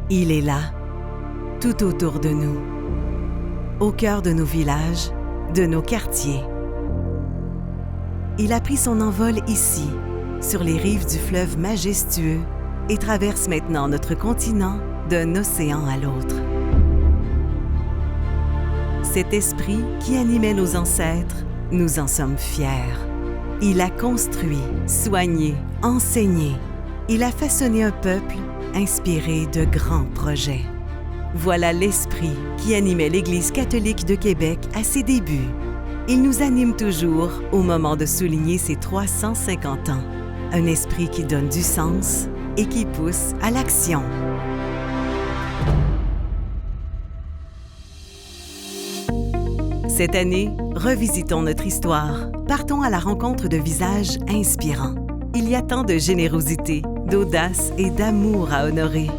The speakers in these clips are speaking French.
Il est là, tout autour de nous, au cœur de nos villages, de nos quartiers. Il a pris son envol ici, sur les rives du fleuve majestueux, et traverse maintenant notre continent d'un océan à l'autre. Cet esprit qui animait nos ancêtres, nous en sommes fiers. Il a construit, soigné, enseigné. Il a façonné un peuple inspiré de grands projets. Voilà l'esprit qui animait l'Église catholique de Québec à ses débuts. Il nous anime toujours au moment de souligner ses 350 ans. Un esprit qui donne du sens et qui pousse à l'action. Cette année, revisitons notre histoire. Partons à la rencontre de visages inspirants. Il y a tant de générosité, d'audace et d'amour à honorer.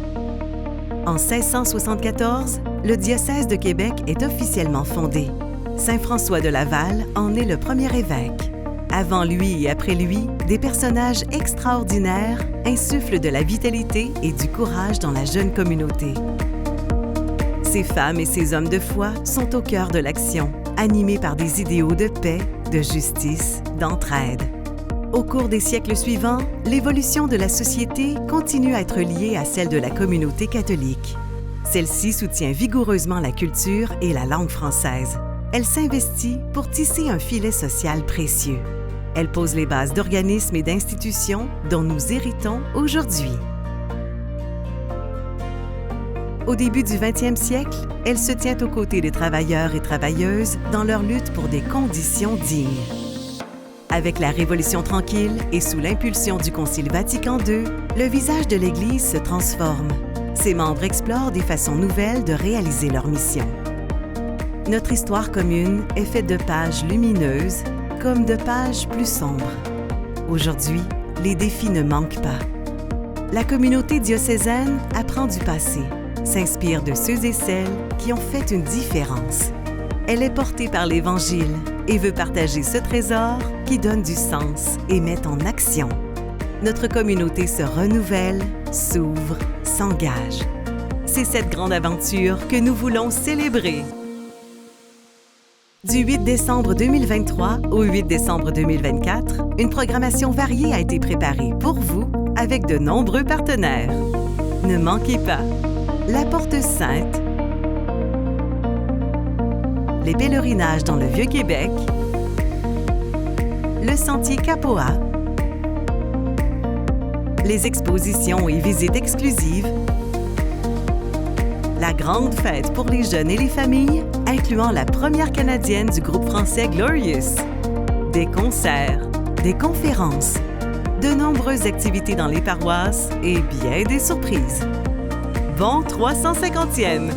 En 1674, le diocèse de Québec est officiellement fondé. Saint François de Laval en est le premier évêque. Avant lui et après lui, des personnages extraordinaires insufflent de la vitalité et du courage dans la jeune communauté. Ces femmes et ces hommes de foi sont au cœur de l'action, animés par des idéaux de paix, de justice, d'entraide. Au cours des siècles suivants, l'évolution de la société continue à être liée à celle de la communauté catholique. Celle-ci soutient vigoureusement la culture et la langue française. Elle s'investit pour tisser un filet social précieux. Elle pose les bases d'organismes et d'institutions dont nous héritons aujourd'hui. Au début du 20e siècle, elle se tient aux côtés des travailleurs et travailleuses dans leur lutte pour des conditions dignes. Avec la Révolution tranquille et sous l'impulsion du Concile Vatican II, le visage de l'Église se transforme. Ses membres explorent des façons nouvelles de réaliser leur mission. Notre histoire commune est faite de pages lumineuses comme de pages plus sombres. Aujourd'hui, les défis ne manquent pas. La communauté diocésaine apprend du passé, s'inspire de ceux et celles qui ont fait une différence. Elle est portée par l'Évangile et veut partager ce trésor qui donne du sens et met en action. Notre communauté se renouvelle, s'ouvre, s'engage. C'est cette grande aventure que nous voulons célébrer. Du 8 décembre 2023 au 8 décembre 2024, une programmation variée a été préparée pour vous avec de nombreux partenaires. Ne manquez pas la Porte Sainte, les pèlerinages dans le Vieux-Québec, le Sentier Capoa, les expositions et visites exclusives, la grande fête pour les jeunes et les familles, incluant la première canadienne du groupe français Glorious, des concerts, des conférences, de nombreuses activités dans les paroisses et bien des surprises. Bon 350e!